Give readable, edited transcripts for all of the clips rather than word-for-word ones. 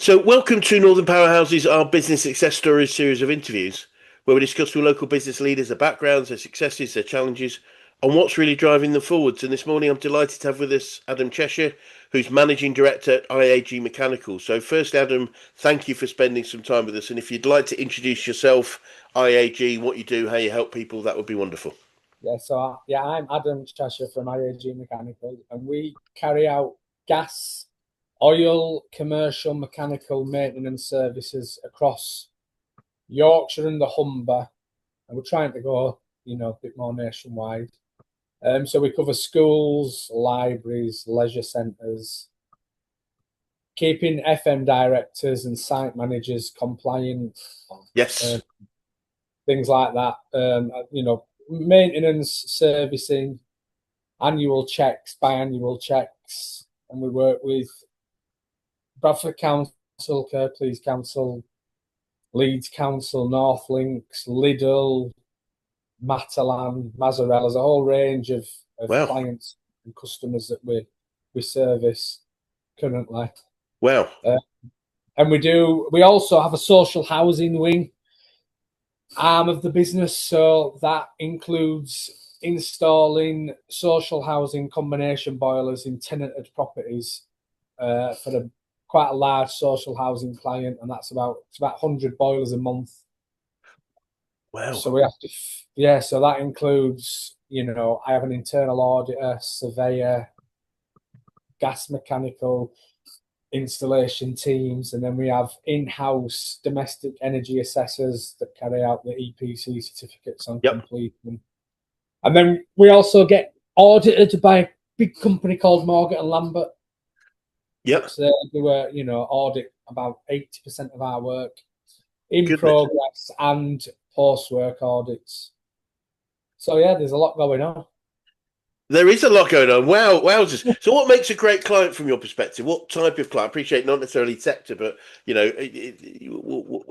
So, welcome to Northern Powerhouses, our business success stories series of interviews, where we discuss with local business leaders their backgrounds, their successes, their challenges, and what's really driving them forwards. And this morning, I'm delighted to have with us Adam Cheshire, who's Managing Director at IAG Mechanical. So, first, Adam, thank you for spending some time with us. And if you'd like to introduce yourself, IAG, what you do, how you help people, that would be wonderful. I'm Adam Cheshire from IAG Mechanical, and we carry out gas, oil, commercial, mechanical maintenance services across Yorkshire and the Humber, and we're trying to go, a bit more nationwide. So we cover schools, libraries, leisure centres, keeping FM directors and site managers compliant, uh, Yes. things like that. Maintenance, servicing, annual checks, biannual checks, and we work with Bradford Council, Kirklees Council, Leeds Council, North Links, Lidl, Matalan, Mazzarella. There's a whole range of Wow. clients and customers that we service currently. Wow. And we also have a social housing wing arm of the business. So that includes installing social housing combination boilers in tenanted properties for quite a large social housing client, and it's about 100 boilers a month. Wow. So we have to, yeah. So that includes, I have an internal auditor, surveyor, gas mechanical, installation teams, and then we have in-house domestic energy assessors that carry out the EPC certificates on Yep. completion. And then we also get audited by a big company called Morgan and Lambert. Yep. So they were, audit about 80% of our work in Goodness. progress and post-work audits. So yeah, there's a lot going on. There is a lot going on. Wow, wowzers. So, what makes a great client from your perspective? What type of client? I appreciate not necessarily sector, but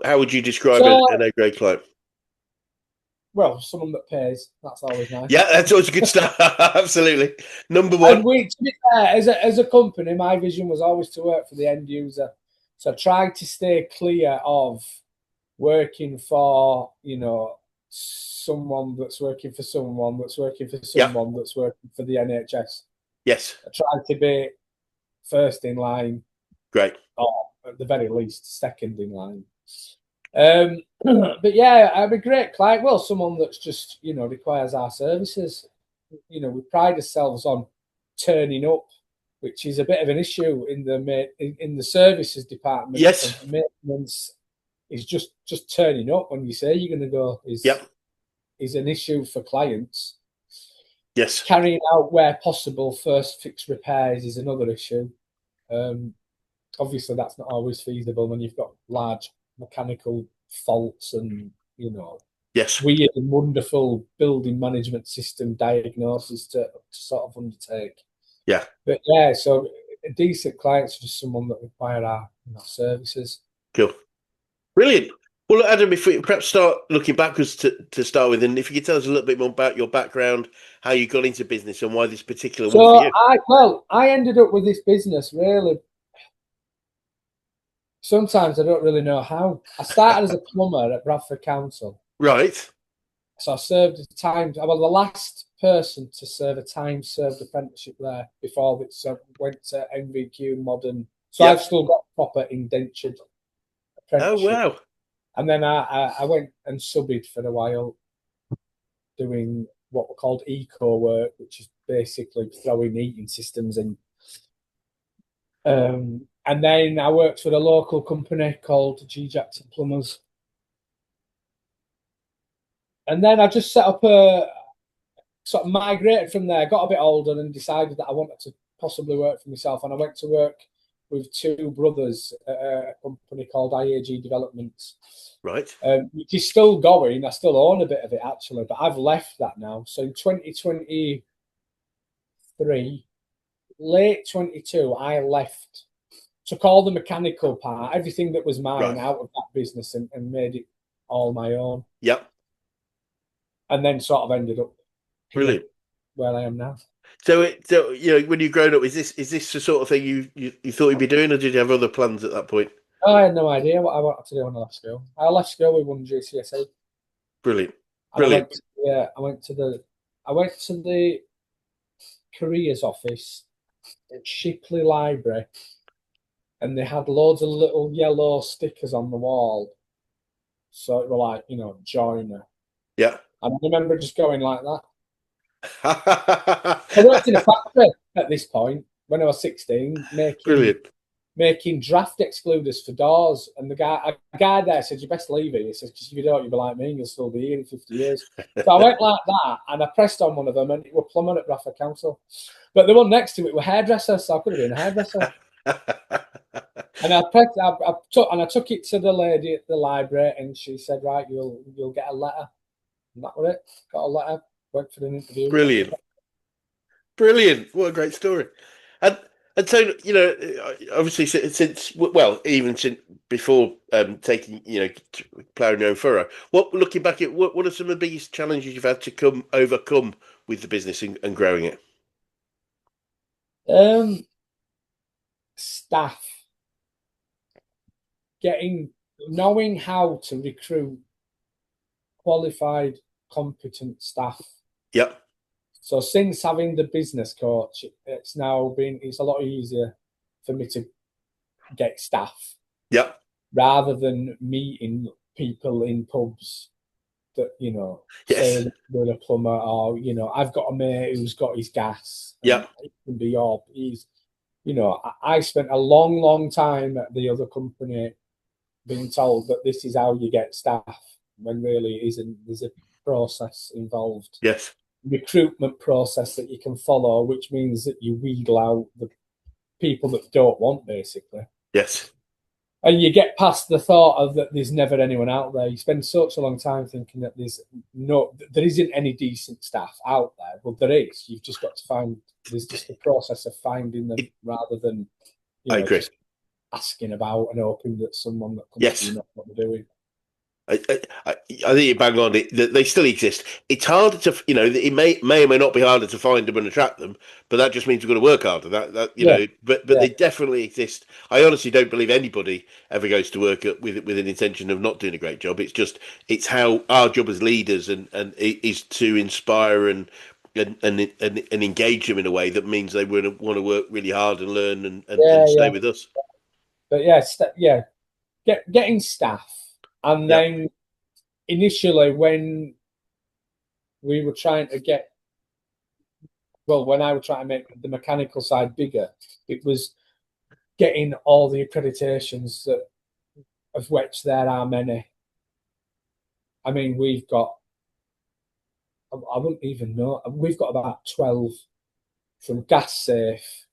how would you describe So, a great client? well, someone that pays, that's always nice. Yeah, that's always a good start. Absolutely. Number one. And to be fair, as a company, my vision was always to work for the end user. So I tried to stay clear of working for, someone that's working for someone that's working for Yeah. someone that's working for the NHS. Yes. I tried to be first in line, Great. or at the very least, second in line. But yeah, I'm a great client. Well, someone that's just, requires our services. We pride ourselves on turning up, which is a bit of an issue in the services department. So Yes. maintenance is just turning up when you say you're going to go Yep. is an issue for clients. Yes. Carrying out where possible first fix repairs is another issue. Obviously, that's not always feasible when you've got large mechanical faults and Yes. weird and wonderful building management system diagnosis to sort of undertake. Yeah. But yeah, so a decent client's just someone that require our services. Cool. Brilliant. Well, look, Adam, if we perhaps start looking backwards to start with, and if you could tell us a little bit more about your background, how you got into business, and why this particular one for So you. I ended up with this business really. Sometimes I don't really know how. I started as a plumber at Bradford Council. Right. So I served a time. I was the last person to serve a time served apprenticeship there before it went to NVQ modern. So I've Yep. still got proper indentured Oh, apprenticeship. wow. And then I went and subbed for a while doing what were called eco work, which is basically throwing heating systems in. And then I worked for a local company called G Jackson Plumbers. And then I just set up sort of migrated from there, got a bit older and decided that I wanted to possibly work for myself. And I went to work with two brothers at a company called IAG Developments. Right. Which is still going. I still own a bit of it actually, but I've left that now. So in 2023, late 22, I left, took all the mechanical part, everything that was mine Right. out of that business and made it all my own. Yep. And then sort of ended up here Brilliant. where I am now. So when you grown up, is this the sort of thing you thought you'd be doing, or did you have other plans at that point? I had no idea what I wanted to do when I left school. I left school with one GCSE, Brilliant. and Brilliant. I went to the careers office at Shipley Library, and they had loads of little yellow stickers on the wall. So it were like, joiner. Yeah. And I remember just going like that. I worked in a factory at this point when I was 16, Brilliant. making draft excluders for doors. And a guy there said, "You best leave it." He says, "Because if you don't, you'll be like me, and you'll still be here in 50 years." So I went like that, and I pressed on one of them, and it were plumber at Bradford Council. But the one next to it were hairdresser, so I could have been a hairdresser. And I took it to the lady at the library, and she said, "Right, you'll get a letter." And that was it. Got a letter. Went for an interview. Brilliant. Brilliant. What a great story. And and so, obviously since well, even since before taking, ploughing your own furrow, looking back at what are some of the biggest challenges you've had to overcome with the business and growing it? Staff, knowing how to recruit qualified, competent staff. Yep. So since having the business coach, it's a lot easier for me to get staff Yep. rather than meeting people in pubs that, Yes. say they're a plumber, or, I've got a mate who's got his gas, and Yep. it can be I spent a long, long time at the other company being told that this is how you get staff, when really it isn't. There's a process involved, Yes. recruitment process that you can follow, which means that you wheedle out the people that don't want, basically. Yes. And you get past the thought of that there's never anyone out there. You spend such a long time thinking that there isn't any decent staff out there. Well, there is. You've just got to find. There's just a process of finding them rather than, I agree. just asking about and hoping that someone that comes to Yes. you knows what they're doing. I think you bang on it. They still exist. It's harder to, it may or may not be harder to find them and attract them, but that just means we've got to work harder. Yeah, But yeah, they definitely exist. I honestly don't believe anybody ever goes to work with an intention of not doing a great job. It's how our job as leaders and it is to inspire and engage them in a way that means they would want to work really hard and learn and stay yeah. with us. But yeah, getting staff, and Yep. then initially when we were trying to when I was trying to make the mechanical side bigger, it was getting all the accreditations of which there are many. I mean, I wouldn't even know, we've got about 12, from gas safe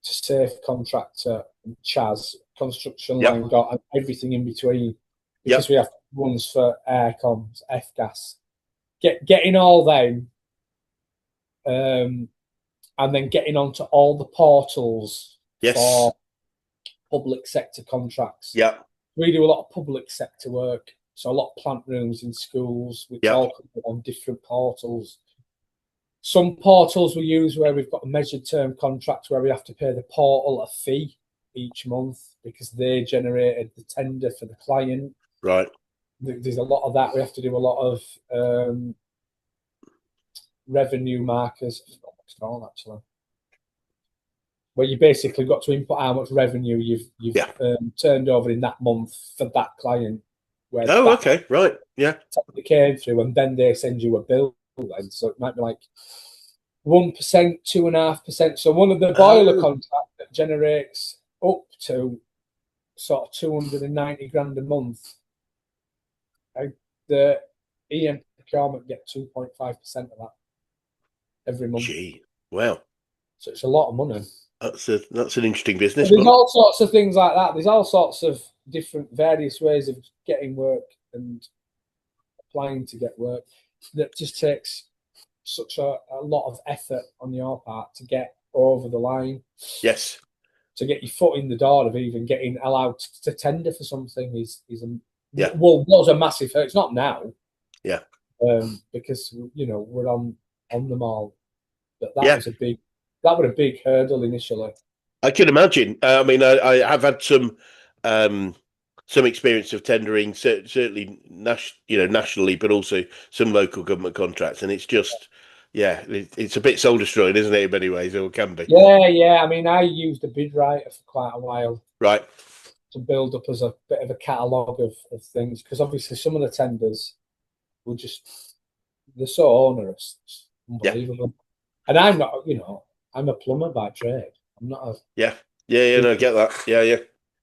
to safe contractor, and Chaz, construction line, Yep. got, and everything in between, because Yep. we have ones for air comms, F gas. Getting all them, and then getting onto all the portals Yes. for public sector contracts. Yep. We do a lot of public sector work, so a lot of plant rooms in schools, which Yep. all come on different portals. Some portals we use where we've got a measured term contract where we have to pay the portal a fee each month because they generated the tender for the client. Right. There's a lot of that. We have to do a lot of revenue markers. What's it called, actually? Where you basically got to input how much revenue you've Yeah. turned over in that month for that client. Where Oh, that okay. Right. Yeah. came through, and then they send you a bill. Then, so it might be like 1%, 2.5%. So one of the boiler contract that generates up to sort of 290 grand a month, the EM procurement get 2.5% of that every month. Gee. Wow. So it's a lot of money. That's an interesting So business there's model. all sorts of things like that. There's all sorts of different, various ways of getting work and applying to get work that just takes such a lot of effort on your part to get over the line. Yes. To get your foot in the door of even getting allowed to tender for something is Yeah. was a massive hurt. It's not now. Yeah. Because we're on them all. But Yeah. was a big hurdle initially. I can imagine. I mean, I have had some some experience of tendering, certainly nationally, but also some local government contracts, and it's just, yeah, it's a bit soul destroying, isn't it? In many ways, or can be. Yeah. I mean, I used a bid writer for quite a while Right. to build up as a bit of a catalogue of things, because obviously some of the tenders were just, they're so onerous. It's Yeah. unbelievable. And I'm not, I'm a plumber by trade. I'm not a Yeah. Yeah. No, I get that. Yeah. Yeah.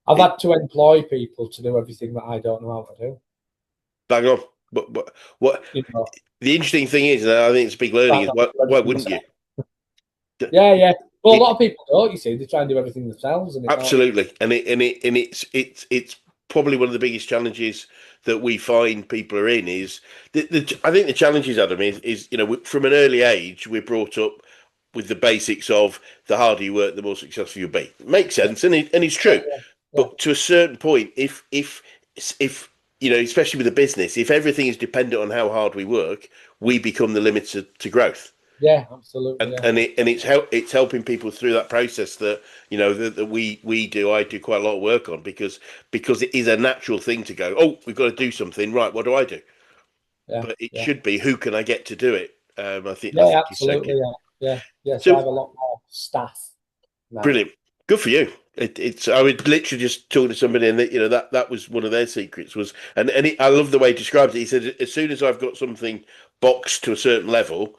I've It, had to employ people to do everything that I don't know how to do. bang on. But what You know, the interesting thing is, and I think it's a big learning, try is not to do why everything wouldn't you? myself. Yeah. Well, a It lot of people don't. You see, they try and do everything themselves, and it all. absolutely, and it's probably one of the biggest challenges that we find people are in is I think the challenges, Adam, is from an early age we're brought up with the basics of the harder you work, the more successful you'll be. It makes Yeah, sense, and it's yeah, true. yeah, yeah, But to a certain point, if especially with a business, if everything is dependent on how hard we work, we become the limit to growth. yeah, absolutely, And yeah, it's helping people through that process that that we do. I do quite a lot of work on because it is a natural thing to go, oh, we've got to do something, right? What do I do? yeah, But it yeah, should be, who can I get to do it? I think yeah, is so absolutely, key. yeah. So I So have a lot more staff now. brilliant, good for you. It's I would literally just talk to somebody, and that was one of their secrets was, I love the way he described it. He said, as soon as I've got something boxed to a certain level,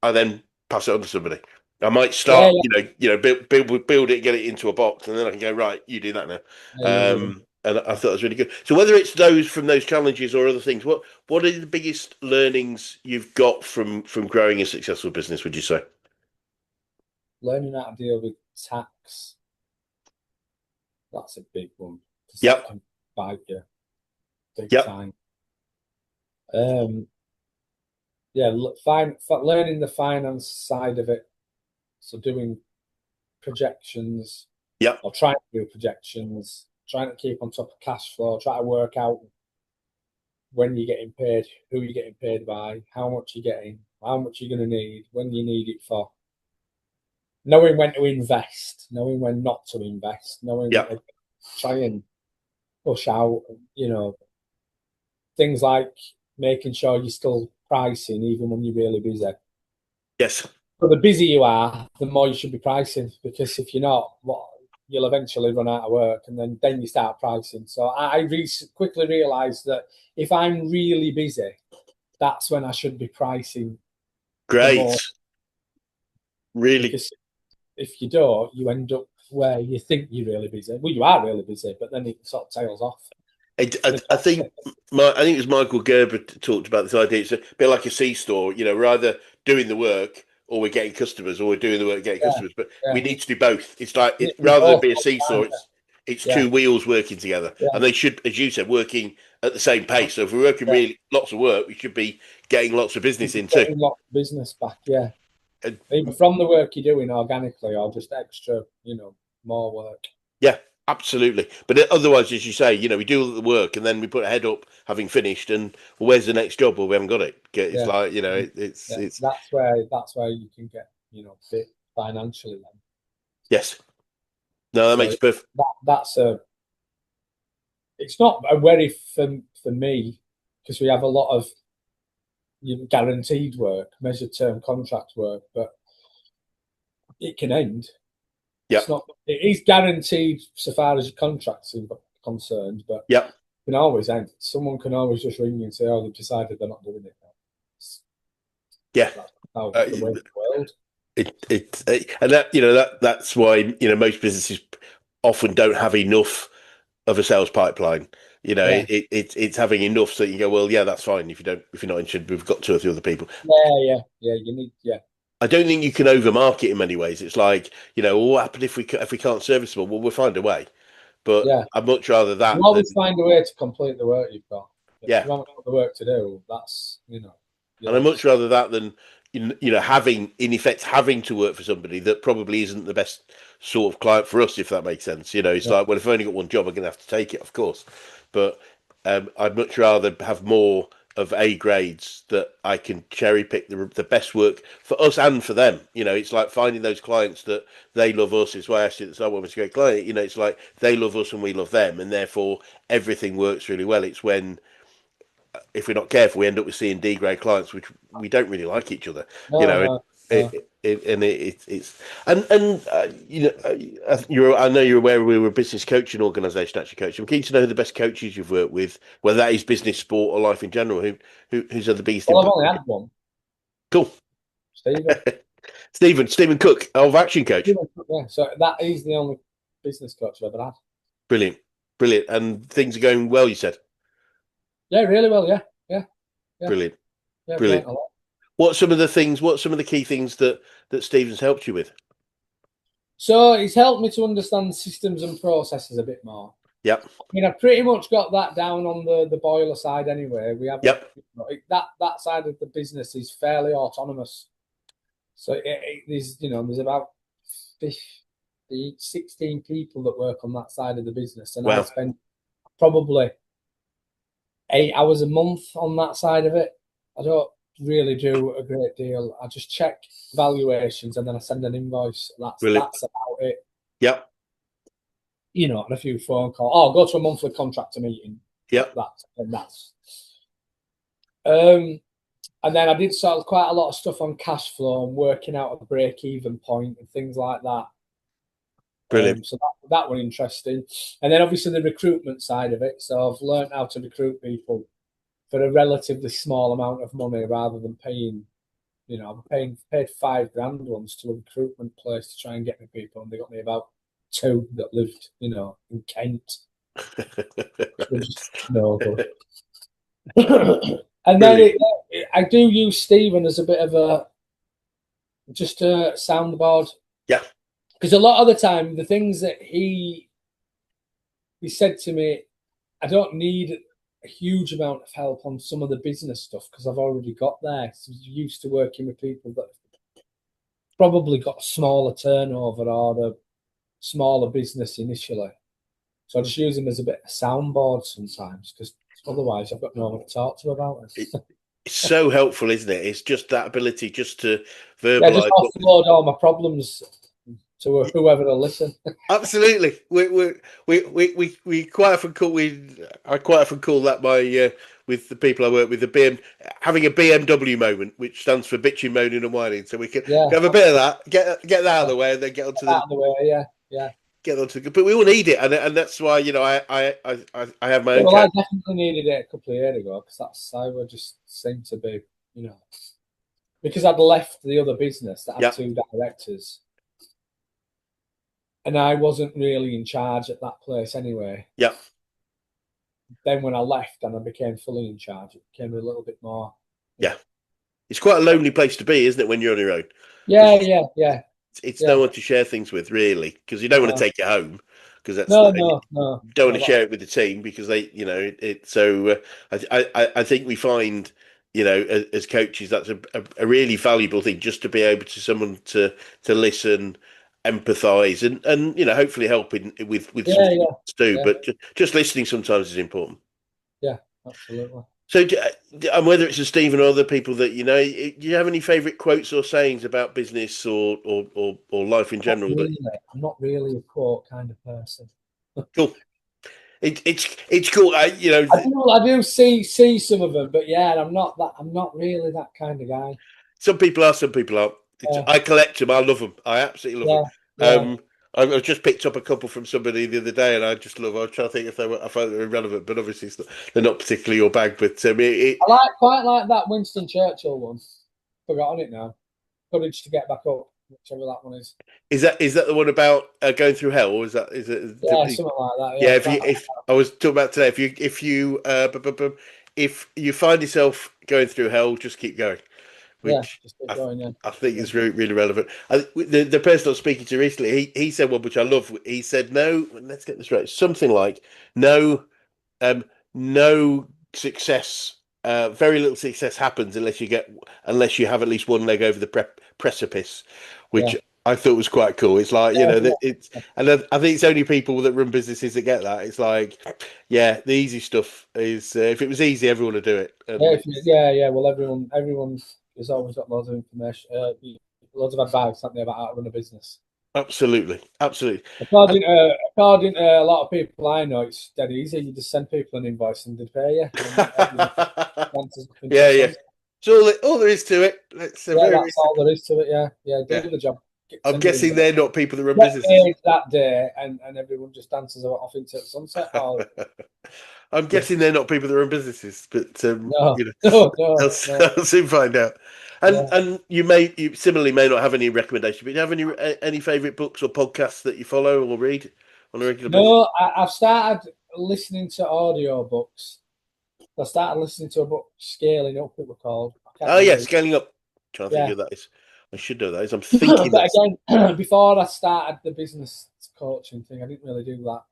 I then pass it on to somebody. I might Yeah, start, yeah, build it, get it into a box, and then I can go, right, you do that now. yeah, you do. And I thought that was really good. So whether it's those from those challenges or other things, what are the biggest learnings you've got from growing a successful business, would you say? Learning how to deal with tax, that's a big one because that Yep, can bite you big yep, time. Um, yeah, learning the finance side of it. So doing projections yep. or trying to do projections, trying to keep on top of cash flow, try to work out when you're getting paid, who you're getting paid by, how much you're getting, how much you're going to need, when you need it for. Knowing when to invest, knowing when not to invest, knowing Yep. try and push out, things like making sure you're still pricing even when you're really busy. Yes. But the busier you are, the more you should be pricing because if you're not, you'll eventually run out of work and then you start pricing. So quickly realised that if I'm really busy, that's when I should be pricing the Great. more Really. because if you don't, you end up where you think you're really busy. Well, you are really busy, but then it sort of tails off. I think I think it was Michael Gerber talked about this idea. It's a bit like a C-store. We're either doing the work or we're getting customers, or we're doing the work getting Yeah, customers. But we yeah. need to do both. It's like You rather than both be a all the seesaw, time. it's Yeah, two wheels working together, yeah, and they should, as you said, working at the same pace. So if we're working yeah. really lots of work, we should be getting lots of business in too. Getting a lot of business back. Yeah, And either from the work you're doing organically or just extra, more work. yeah, absolutely. But otherwise, as you say, we do all the work and then we put a head up having finished, and well, where's the next job? Well, we haven't got it. It's Yeah, like yeah. it's That's where you can get fit financially then. yes. No, that So makes perfect. that's a. It's not a worry for me because we have a lot of guaranteed work, measured term contract work, but it can end. Yeah, It's not. It is guaranteed so far as your contract's concerned, but yeah, it can always end. Someone can always just ring you and say, "Oh, they've decided they're not doing it now." yeah. That's how Uh, the way of the world. and that's why most businesses often don't have enough of a sales pipeline. Yeah, It's having enough so you can go, well, yeah, that's fine. If you're not interested, we've got two or three other people. yeah. You need, yeah, I don't think you can overmarket in many ways. It's like, well, what happens if we can't service them? Well, we'll find a way. But yeah. I'd much rather You that than always find a way to complete the work you've got. But if yeah, you haven't got the work to do, that's and I'd you'll have much to. rather that than having in effect having to work for somebody that probably isn't the best sort of client for us, if that makes sense. It's Yeah, like, well, if I've only got one job, I'm going to have to take it, of course. But I'd much rather have more of A grades that I can cherry pick the best work for us and for them. It's like finding those clients that they love us. It's why I asked you that someone was a great client. It's like they love us and we love them, and therefore everything works really well. It's when, if we're not careful, we end up with C and D grade clients, which we don't really like each other. You No, know, no, no. it's I know you're aware we were a business coaching organisation, actually, coach. I'm keen to know who the best coaches you've worked with, whether that is business, sport, or life in general. Who's had the biggest Well, I've impact? only had one, Cool. Stephen. Stephen Cook, of Action Coach. Yeah, so that is the only business coach I've ever had. Brilliant, brilliant, and things are going well. You said Yeah, really well. Yeah, yeah, yeah, brilliant, yeah. I've learnt brilliant. a lot. What some of the things? What some of the key things that Stephen's helped you with? So it's helped me to understand systems and processes a bit more. Yep, I mean, I've pretty much got that down on the boiler side anyway. We haven't yep, that side of the business is fairly autonomous. So there's about 50, 16 people that work on that side of the business, and I wow, spend probably 8 hours a month on that side of it. I don't really do a great deal. I just check valuations and then I send an invoice. brilliant. That's about it. Yep, And a few phone calls. Oh, go to a monthly contractor meeting. yep, That's. And then I did sort of quite a lot of stuff on cash flow and working out a break-even point and things like that. brilliant. So that were interesting. And then obviously the recruitment side of it. So I've learned how to recruit people for a relatively small amount of money rather than paying. I've paid $5,000 once to a recruitment place to try and get me people, and they got me about two that lived, in Kent. Just no good. And then I do use Stephen as a bit of just a soundboard. Yeah, Because a lot of the time, the things that he said to me, I don't need a huge amount of help on some of the business stuff because I've already got there. So I'm used to working with people that probably got a smaller turnover or a smaller business initially. So I just use them as a bit of a soundboard sometimes because otherwise I've got no one to talk to about it. it's so helpful, isn't it? It's just that ability just to Yeah, just verbalize. offload all my problems to whoever will listen. Absolutely, we quite often call I quite often call that my with the people I work with having a BMW moment, which stands for bitching, moaning, and whining. So we can Yeah, have a bit of that, get that out of the way, and then get onto out of the way. Yeah, yeah. get onto the. But we all need it, and that's why I have my Yeah, own. well, I definitely needed it a couple of years ago because that's how I just seemed to be, because I'd left the other business that had Yeah, two directors, and I wasn't really in charge at that place anyway. yeah, Then when I left and I became fully in charge, it became a little bit more. yeah. It's quite a lonely place to be, isn't it, when you're on your own? Yeah, yeah, yeah, It's yeah. no one to share things with, really, because you don't want to take it home, because that's No, not, no, no, you don't no. want to share it with the team because they, So I think we find, as coaches, that's a really valuable thing, just to be able to someone to listen, empathise, and hopefully help with some Yeah, things yeah, too. yeah, But just listening sometimes is important. yeah. Absolutely. So, and whether it's a Stephen or other people that do you have any favourite quotes or sayings about business or life in general? I'm not really a quote kind of person. Cool. It's cool. I do see some of them, but yeah, I'm not that. I'm not really that kind of guy. Some people are, some people aren't. Yeah, I collect them. I love them. I absolutely love yeah, them. yeah. I've just picked up a couple from somebody the other day, and I just love. I was trying to think if I found they were relevant, but obviously they're not particularly your bag. But Quite like that Winston Churchill one. Forgotten it now. Courage to get back up, whichever that one is. is that the one about going through hell, or is Yeah, it? something like that. Yeah, Yeah, quite like if I was talking about today, if you find yourself going through hell, just keep going, yeah, which just keep going. Yeah, I think yeah, is really really relevant. The person I was speaking to recently, he said one which I love. He said, "No, let's get this right. Something like no, no success, very little success happens unless you have at least one leg over the precipice," which yeah, I thought was quite cool. It's like, Yeah, that it's, and I think it's only people that run businesses that get that. It's like, yeah, the easy stuff is, if it was easy, everyone would do it. yeah, And yeah. Well, everyone has always got loads of information, loads of advice, haven't they, about how to run a business. absolutely, absolutely. And According to a lot of people I know, it's dead easy. You just send people an invoice and they pay you, and everyone answers up into yeah, the yeah. sun. So all there is to it. It's a Yeah, very, very that's all simple. there is to it. Yeah, yeah. Do Yeah. the job. I'm Send your guessing invoice. they're not people that run Get businesses. paid that day, and everyone just dances off into the sunset. Or I'm yeah, guessing they're not people that run businesses, but no, no, no, no. I'll soon find out. Yeah. And you similarly may not have any recommendation, but do you have any favourite books or podcasts that you follow or read on a regular basis? No, I've started listening to audio books. I started listening to a book, Scaling Up, it was called. I can't Oh yeah, remember. scaling up. Trying to think Yeah. who that is. I should know that is. I'm thinking But that's again, before I started the business coaching thing, I didn't really do that.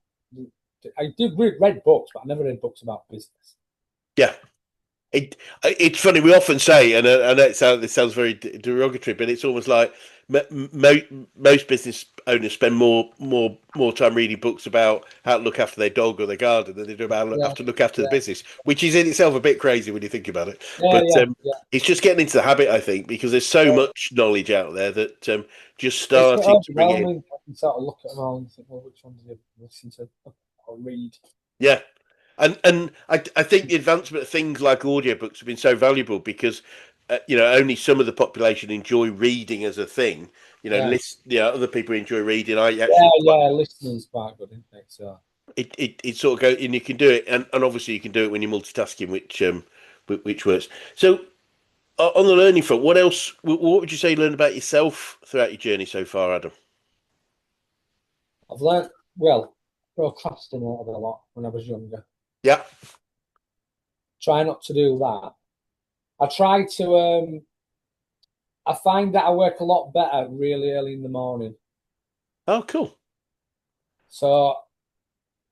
I did read books, but I never read books about business. yeah. It's funny. We often say, and I know this sounds very derogatory, but it's almost like most business owners spend more time reading books about how to look after their dog or their garden than they do about how Yeah, to look after the yeah, business, which is in itself a bit crazy when you think about it. yeah, But yeah, yeah. it's just getting into the habit, I think, because there's so Yeah. much knowledge out there that just It's a bit starting to bring it in. overwhelming. I can sort of look at them all and think, well, which ones do you listen to or read? Yeah. And I think the advancement of things like audiobooks have been so valuable because only some of the population enjoy reading as a thing. Yeah, Other people enjoy reading. I yeah, actually quite yeah. Listening's quite good, isn't it? So it sort of go and you can do it, and obviously you can do it when you're multitasking, which works. So on the learning front, what else? What would you say you learned about yourself throughout your journey so far, Adam? I've learnt, well, procrastinated a lot when I was younger. Yeah. Try not to do that. I try to. I find that I work a lot better really early in the morning. Oh, cool. So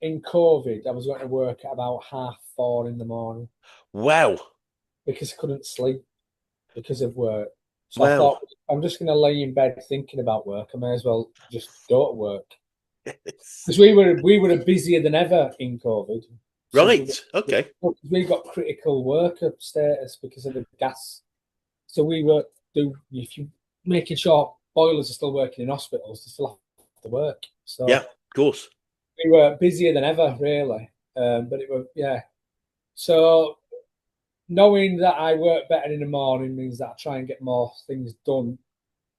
in COVID, I was going to work at about 4:30 in the morning Wow. because I couldn't sleep because of work. So I Wow. thought, I'm just going to lay in bed thinking about work. I may as well just go to work because we were busier than ever in COVID. So Right. Okay. we got critical worker status because of the gas. So we were if you making sure boilers are still working in hospitals, they still have to work. Yeah. So Of course. we were busier than ever, really. But it was So knowing that I work better in the morning means that I try and get more things done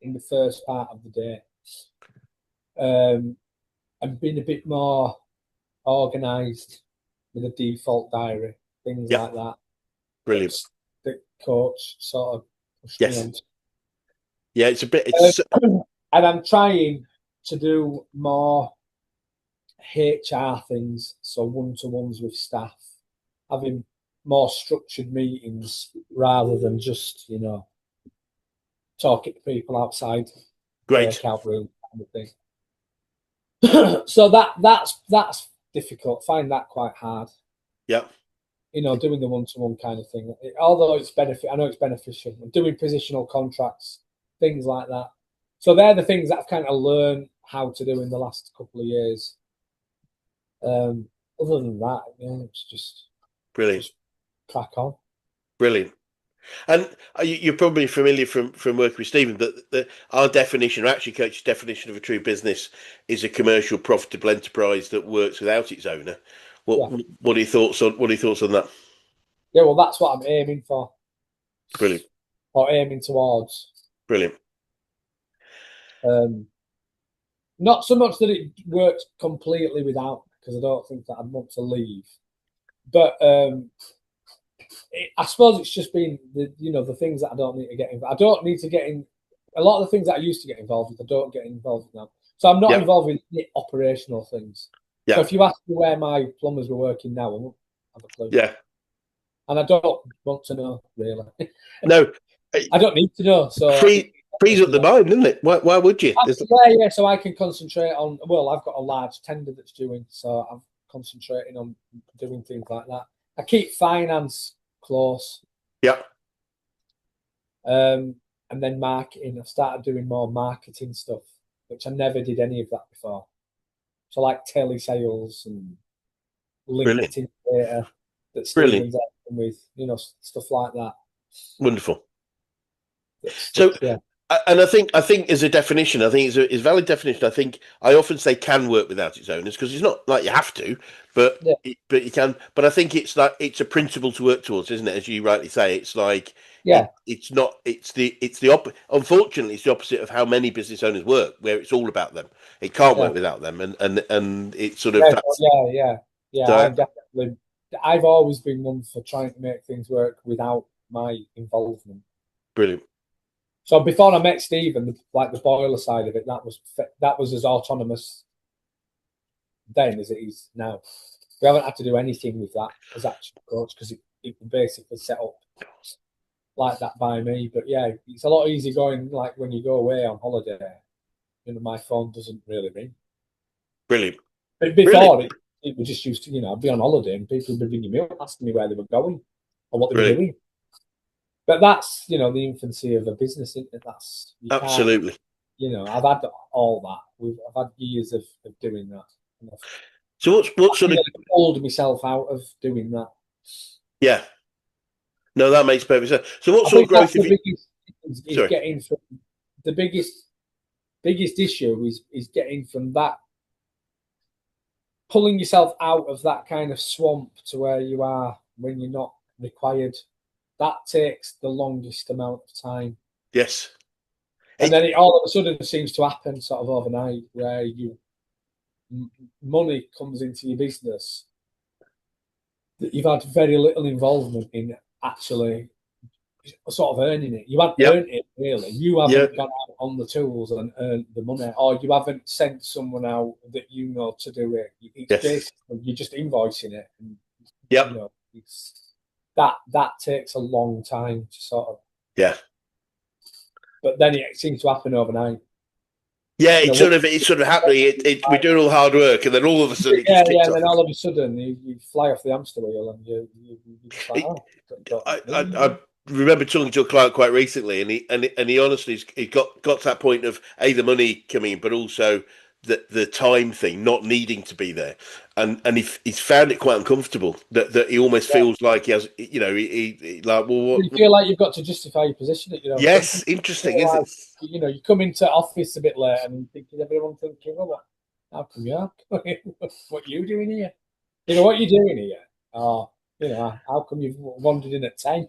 in the first part of the day, and being a bit more organised with a default diary, things Yeah. like that. Brilliant. The coach sort of pushed me Yes. on. Yeah. It's a bit. Uh, It's and I'm trying to do more HR things, so one-to-ones with staff, having more structured meetings rather than just talking to people outside great. breakout room kind of thing. So that's difficult. Find that quite hard. Yeah. Doing the one-to-one kind of thing. Although I know it's beneficial. Doing positional contracts, things like that. So they're the things that I've kind of learned how to do in the last couple of years. Other than that, it's Brilliant. just crack on. Brilliant. And you're probably familiar from working with Stephen that our definition, or actually Coach's definition of a true business, is a commercial, profitable enterprise that works without its owner. What Yeah, what are your thoughts on that? yeah. Well, that's what I'm aiming for, Brilliant, or aiming towards. brilliant. Um, Not so much that it works completely without, because I don't think that I'd want to leave. But I suppose it's just been the things that I don't need to get involved. I don't need to get in a lot of the things that I used to get involved with. I don't get involved with now, so I'm not Yeah, involved in the operational things. So yeah, if you ask me where my plumbers were working now, I won't have a clue, yeah. and I don't want to know really. No, it I don't need to know. So frees up the mind, doesn't it? Why would you? yeah. So I can concentrate on. Well, I've got a large tender that's doing, so I'm concentrating on doing things like that. I keep finance close, Yeah, and and then marketing. I've started doing more marketing stuff, which I never did any of that before. So like telesales and Brilliant. LinkedIn data that Brilliant. Stephen's helping with, stuff like that. Wonderful. That, So, yeah, and I think as a definition, I think it's a valid definition. I think I often say can work without its owners because it's not like you have to, but yeah, but you can. But I think it's like it's a principle to work towards, isn't it? As you rightly say, it's like yeah, it's not unfortunately it's the opposite of how many business owners work, where it's all about them. It can't yeah, work without them, and it's sort of yeah, that's yeah. so I've always been one for trying to make things work without my involvement. brilliant. So before I met Stephen, like the boiler side of it, that was as autonomous then as it is now. We haven't had to do anything with that as action coach because it basically set up like that by me. But yeah, it's a lot easier going like when you go away on holiday. My phone doesn't really ring. Brilliant. But Brilliant. before it was just used to, I'd be on holiday and people would be ringing me up asking me where they were going or what they were Brilliant. doing. But that's, the infancy of a business, isn't it? You can't, Absolutely. I've had all that. I've had years of doing that. So what I've sort of really pulled myself out of doing that. yeah. No, that makes perfect sense. So what I sort of think that's growth have the you biggest is sorry. getting from the biggest issue is getting from that, pulling yourself out of that kind of swamp to where you are when you're not required. That takes the longest amount of time. Yes. And It, then it all of a sudden seems to happen sort of overnight where money comes into your business that you've had very little involvement in actually sort of earning it. You haven't yep. earned it really. You Yep. haven't gone out on the tools and earned the money, or you haven't sent someone out that to do it. It's Yes. basically you're just invoicing it, and Yep. it's that takes a long time to sort of. Yeah. But then it seems to happen overnight. Yeah, You know, it's sort of happening. We're doing all hard work, and then all of a sudden it just yeah, kicks and off. then all of a sudden you fly off the hamster wheel and you're just like, It, oh, don't I remember talking to a client quite recently, and he honestly he got to that point of the money coming in, but also the time thing, not needing to be there, and he's found it quite uncomfortable. That he almost yeah. feels like he has, he like, well, You feel like you've got to justify your position at your own yes, company. interesting, Feel isn't like, it? you come into office a bit late and you think, is everyone thinking, well, how come you are? What you doing here? What you doing here? Oh, how come you've wandered in at 10?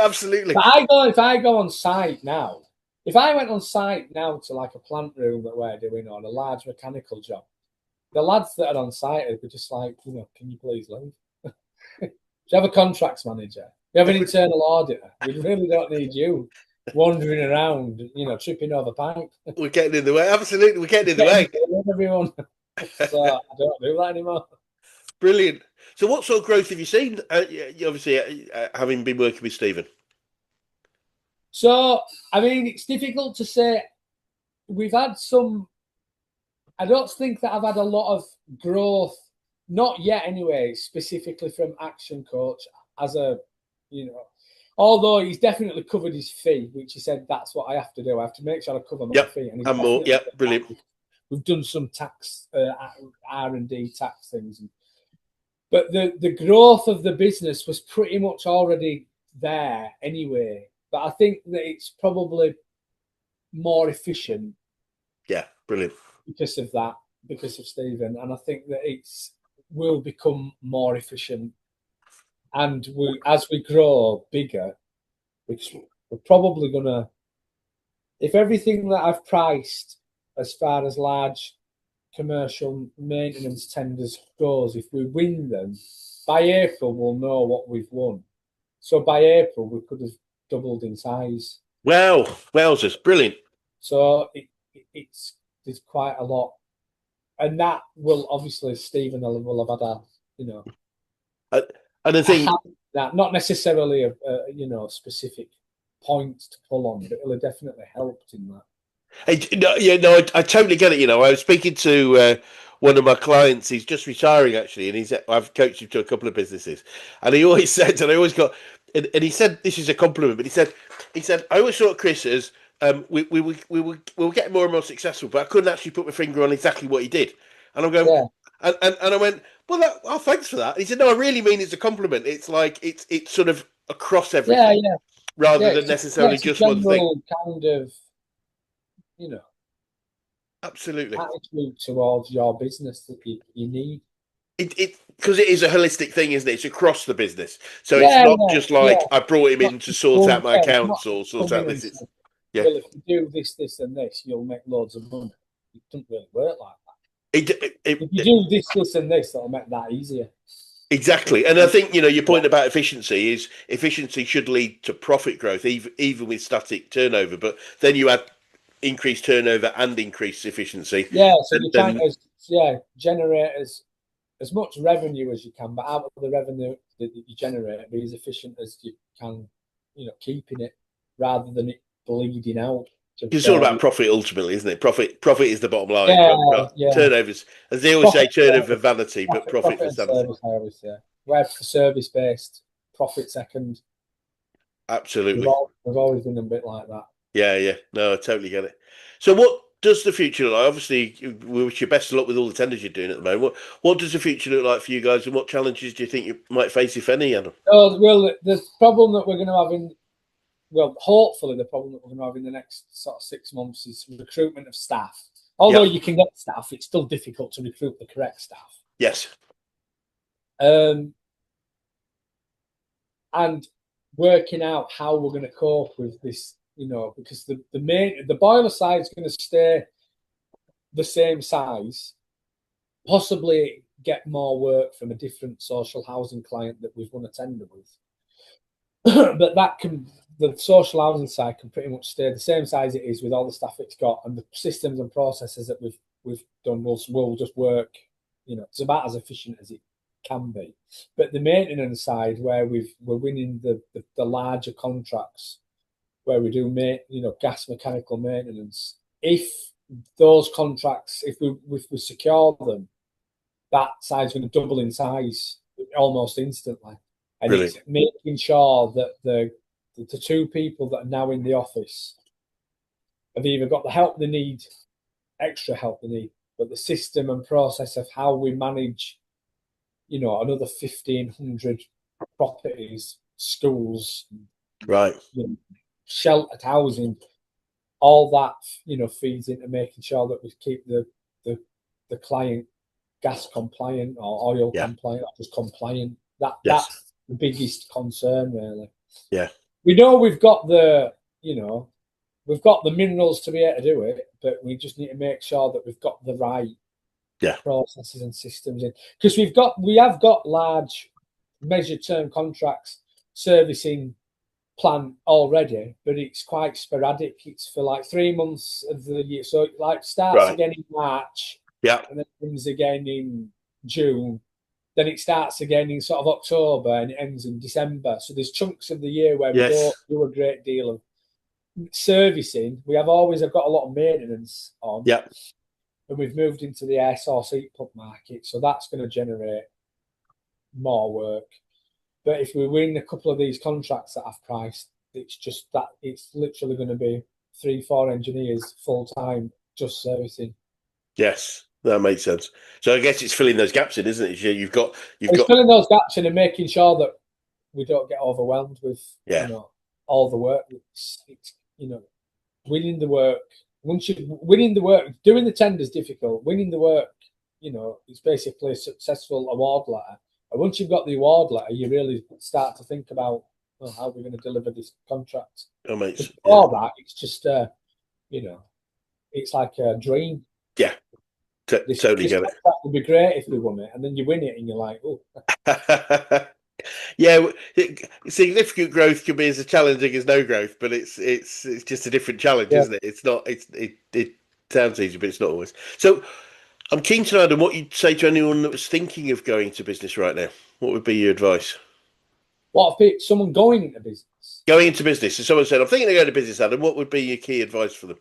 Absolutely. But if I go on site now, if I went on site now to like a plant room that we're doing or a large mechanical job, the lads that are on site are just like, can you please leave? Do you have a contracts manager? We have an internal auditor. We really don't need you wandering around, tripping over pipe. We're getting in the way. Absolutely, we're getting in the way. Everyone. So I don't do that anymore. Brilliant. So, what sort of growth have you seen? Obviously, having been working with Stephen. So, I mean, it's difficult to say. We've had some. I don't think that I've had a lot of growth, not yet anyway, specifically from Action Coach as although he's definitely covered his fee, which he said that's what I have to do. I have to make sure I cover my fee. And and more. Yep, brilliant. We've done some tax, R&D tax things. But the growth of the business was pretty much already there anyway. But I think that it's probably more efficient. Yeah, brilliant. Because of that, because of Stephen. And I think that will become more efficient. And as we grow bigger, which we're probably going to, if everything that I've priced as far as large commercial maintenance tenders goes, if we win them, by April, we'll know what we've won. So by April, we could have doubled in size. Wow, wowzers, brilliant. So there's quite a lot. And that will obviously, Stephen will have had and the thing, that not necessarily a specific point to pull on, but it'll have definitely helped in that. I totally get it. I was speaking to one of my clients. He's just retiring actually, and I've coached him to a couple of businesses, and he always said, and I always got, and he said this is a compliment, but he said he said, I always thought Chris as we were getting more and more successful, but I couldn't actually put my finger on exactly what he did. And I'm going, Yeah, and I went, well, thanks for that. And he said, no, I really mean it's a compliment. It's like it's sort of across yeah, everything yeah, rather yeah. than necessarily It's a just one thing. general kind of, you know, Absolutely. attitude towards your business that you need. It because it is a holistic thing, isn't it? It's across the business, so it's Yeah, not yeah, just yeah. like I brought him Not in to just sort out my yeah, it's not accounts or just sort come out in and this. say, Yeah, well, if you do this, this, and this, you'll make loads of money. It doesn't really work like that. it, it, If you it, do this, this, and this, that'll make that easier. exactly. And I think your point about efficiency is efficiency should lead to profit growth, even with static turnover. But then you add increased turnover and increased efficiency, Yeah, so and you're trying then to generate as much revenue as you can, but out of the revenue that you generate, be as efficient as you can, keeping it rather than it bleeding out to it's all about various. profit ultimately, isn't it? Profit is the bottom line. Yeah, yeah. Turnovers, as they always say, Profit, turnover vanity, but profit profit for and sanity. service, I always say. Web for service based, profit second. We've, Absolutely. all, we've always been a bit like that. Yeah, yeah. No, I totally get it. So what does the future look like? Obviously, we wish you best of luck with all the tenders you're doing at the moment. What does the future look like for you guys, and what challenges do you think you might face, if any, Adam? Well, the problem that we're going to have hopefully the problem that we're going to have in the next sort of 6 months is recruitment of staff. Although Yeah. you can get staff, it's still difficult to recruit the correct staff. Yes. And working out how we're going to cope with this, because the boiler side is going to stay the same size, possibly get more work from a different social housing client that we've won a tender with. But the social housing side can pretty much stay the same size it is with all the staff it's got, and the systems and processes that we've done will just work. It's about as efficient as it can be. But the maintenance side, where we're winning the larger contracts, where we do gas mechanical maintenance, if those contracts, if we secure them, that side's going to double in size almost instantly. And Brilliant. it's making sure that the two people that are now in the office have either got the help they need, extra help they need, but the system and process of how we manage, another 1,500 properties, schools, Right. sheltered housing, all that, feeds into making sure that we keep the client gas compliant or oil Yeah. compliant, or just compliant. Yes. That's the biggest concern, really. Yeah. We know we've got we've got the minerals to be able to do it, but we just need to make sure that we've got the right Yeah. processes and systems in, because we have got large measured term contracts servicing plan already, but it's quite sporadic. It's for like 3 months of the year, so it like starts Right. again in March, Yeah. and then ends again in June. Then it starts again in sort of October and it ends in December. So there's chunks of the year where we don't Yes. do a great deal of servicing. We have always have got a lot of maintenance on, Yeah. and we've moved into the air source heat pump market, so that's going to generate more work. But if we win a couple of these contracts that I've priced, it's just that it's literally going to be 3-4 engineers full time just servicing. Yes. That makes sense. So I guess it's filling those gaps in, isn't it? You've got It's filling those gaps in and making sure that we don't get overwhelmed with yeah. all the work. It's winning the work. Once you winning the work, doing the tender is difficult. Winning the work, it's basically a successful award letter. And once you've got the award letter, you really start to think about how we're going to deliver this contract. Oh, mate. Before that, it's just it's like a dream. Yeah. Totally This get contract would be great if we won it, and then you win it, and you're like, oh. it. Yeah, significant growth can be as challenging as no growth, but it's just a different challenge, Yeah. isn't it? It's not. It sounds easy, but it's not always. So I'm keen to know, Adam, what you'd say to anyone that was thinking of going to business right now. What would be your advice? What if it's someone going into business? Going into business. If someone said, "I'm thinking of going to business," Adam, what would be your key advice for them?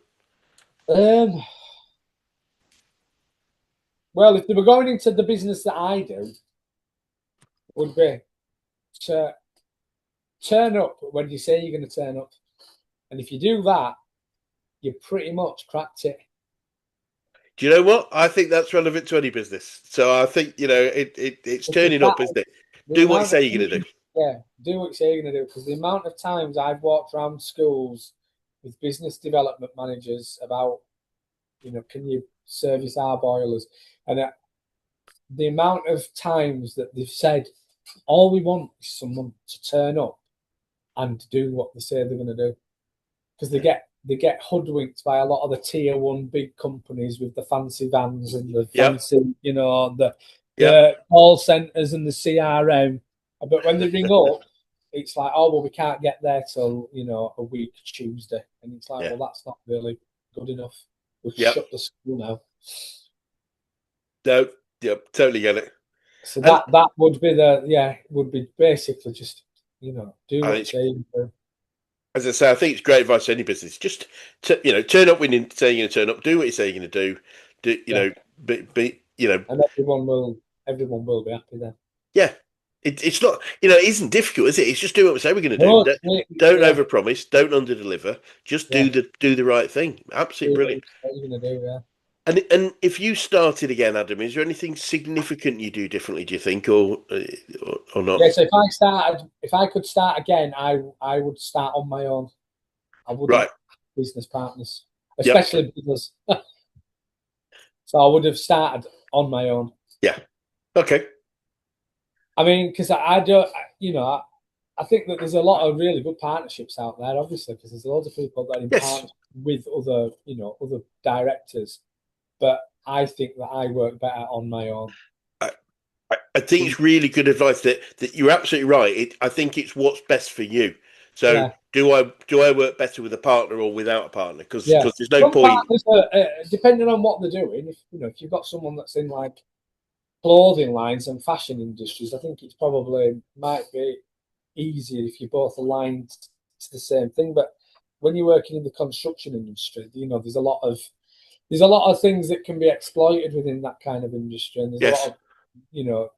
Well, if they were going into the business that I do, would be to turn up when you say you're going to turn up. And if you do that, you pretty much cracked it. Do you know what? I think that's relevant to any business. So I think, it's Because turning that, up, isn't it? the Do what you amount of say you're going to do. yeah, do what you say you're going to do. Because the amount of times I've walked around schools with business development managers about, can you service our boilers? And the amount of times that they've said, all we want is someone to turn up and do what they say they're going to do. Because they get hoodwinked by a lot of the tier one big companies with the fancy vans and the Yep. fancy, the Yep. call centers and the CRM. But when they ring up, it's like, oh well, we can't get there till a week Tuesday, and it's like, Yeah. well, that's not really good enough. We've Yep. shut the school now. No. Yep. Totally get it. So And that would be would be basically just do what I you think, say you do. as I say, I think it's great advice to any business. Just turn up when you say you're going to turn up. Do what you say you're going to do. Do Yeah, and everyone will be happy then. yeah. It's not, it isn't difficult, is it? It's just do what we say we're going to do. No, Don't yeah, overpromise. Don't underdeliver. Just yeah. do the right thing. Absolutely Do what brilliant. you're gonna do, yeah. And if you started again, Adam, is there anything significant you do differently? Do you think, or not? Yeah, so if I could start again, I would start on my own. I wouldn't Right. have business partners, Yep. especially business. So I would have started on my own. Yeah. Okay. I mean, because I don't, I think that there's a lot of really good partnerships out there, obviously, because there's loads of people that are in Yes. partnership with other directors. But I think that I work better on my own. I, I think it's really good advice that you're absolutely right. I think it's what's best for you. So Yeah, do I work better with a partner or without a partner? Because yeah. there's no Some point. partners are, depending on what they're doing. If you've got someone that's in like clothing lines and fashion industries, I think it's probably might be easier if you're both aligned to the same thing. But when you're working in the construction industry, there's a lot of things that can be exploited within that kind of industry, and there's a lot Yes. of you know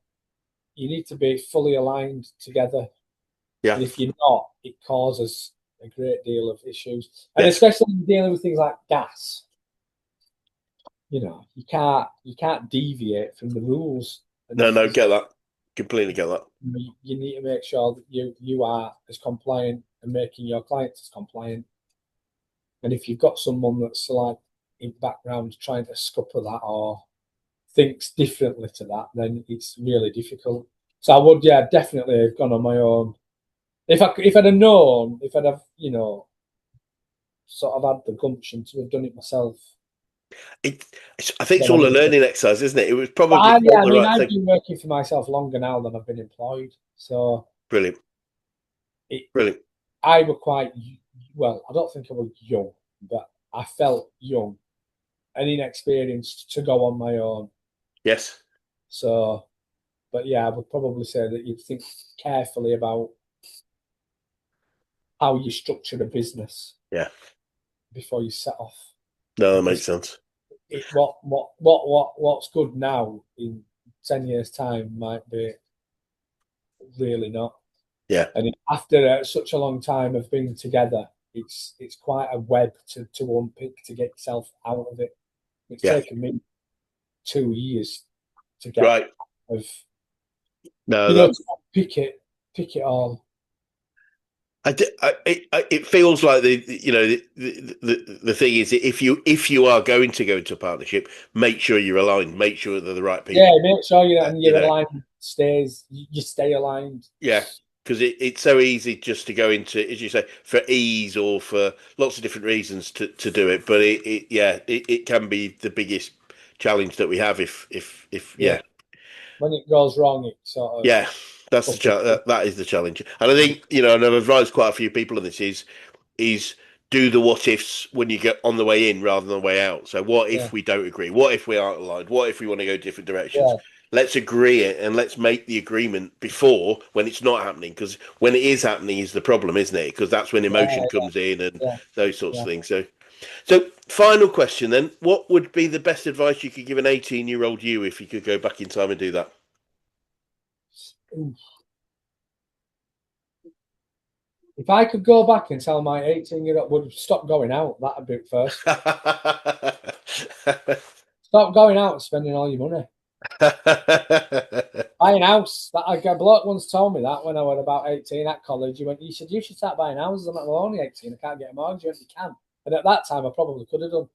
you need to be fully aligned together. Yeah. And if you're not, it causes a great deal of issues, and Yes. especially when you're dealing with things like gas. You can't deviate from the rules, and No. No. Get that. Completely get that. you need to make sure that you are as compliant and making your clients as compliant. And if you've got someone that's like in the background trying to scupper that or thinks differently to that, then it's really difficult. So I would, yeah, definitely have gone on my own. If I'd have known, if I'd have, sort of had the gumption to have done it myself, It, I think it's then I all a would have. learning exercise, isn't it? It was But probably yeah, not I the mean, right I've thing. been working for myself longer now than I've been employed. So Brilliant. it, Brilliant. I were quite well. I don't think I was young, but I felt young and inexperienced to go on my own. Yes. So, but yeah, I would probably say that you'd think carefully about how you structure a business Yeah. before you set off, No, that makes because sense. what's good now in 10 years' time might be really not. Yeah. And after such a long time of being together, it's quite a web to unpick to get yourself out of it. It's Yeah. taken me 2 years to get Right. of No, that to pick it all. it feels like the thing is, if you are going to go into a partnership, make sure you're aligned, make sure they're the right Yeah, people. make sure and You your know, alignment stays. You stay aligned. yeah, because it's so easy just to go into, as you say, for ease or for lots of different reasons to do it. But it can be the biggest challenge that we have if Yeah, when it goes wrong, it sort of yeah, that's the up it. that is the challenge. And I think, and I've advised quite a few people on this is do the what ifs when you get on the way in rather than the way out. So what Yeah, if we don't agree? What if we aren't aligned? What if we want to go different directions? yeah, Let's agree it and let's make the agreement before when it's not happening. Because when it is happening is the problem, isn't it? Because that's when emotion yeah, comes in and yeah, those sorts of yeah. things. So final question then: what would be the best advice you could give an 18-year-old you if you could go back in time and do that? Ooh. If I could go back and tell my 18-year-old would stop going out, that'd be first. Stop going out and spending all your money. Buying a house. A bloke once told me that when I was about 18 at college. He went, you should start buying houses. I'm like, well, I'm only 18. I can't get a mortgage. He went, you can. And at that time, I probably could have done.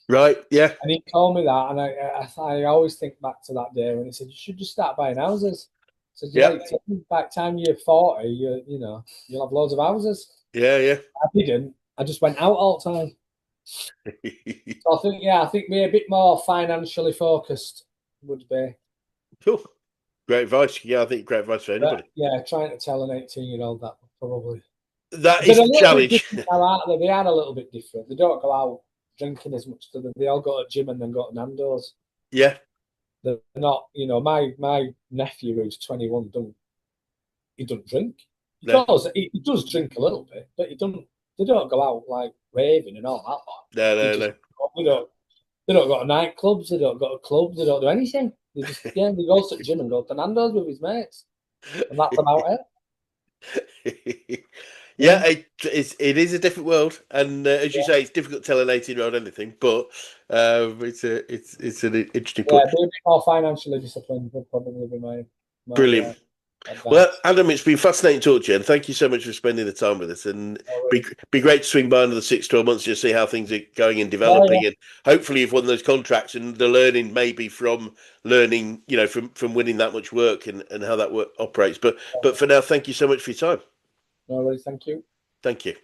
Right, yeah. And he told me that, and I always think back to that day when he said, you should just start buying houses. So you're Yeah. 18, by the time you're 40, you'll have loads of houses. Yeah, yeah. I didn't. I just went out all the time. So I think me a bit more financially focused would be. Cool. Great advice. Yeah, I think great advice for anybody. Yeah, trying to tell an 18-year-old that would probably. That They're is a the little bit challenge. different now, aren't they? They are a little bit different. They don't go out drinking as much. They all go to gym and then go to Nando's. Yeah. They're not, my nephew who's 21 he doesn't drink. No. He does drink a little bit, but they don't go out like raving and all that. No, They no, just, no. they don't go to nightclubs, they don't go to clubs, they don't do anything. They just they go to the gym and go to Nando's with his mates. And that's about it. Yeah, it is a different world, and as you say, it's difficult to tell an 18-year-old anything. But it's an interesting Yeah, point. be a bit more financially disciplined would probably be my Brilliant. advice. Well, Adam, it's been fascinating to talk to you, and thank you so much for spending the time with us. And be great to swing by another 6, 12 months to see how things are going and developing, and hopefully you've won those contracts, and the learning maybe from learning, from winning that much work and how that work operates. But for now, thank you so much for your time. No worries, thank you. Thank you.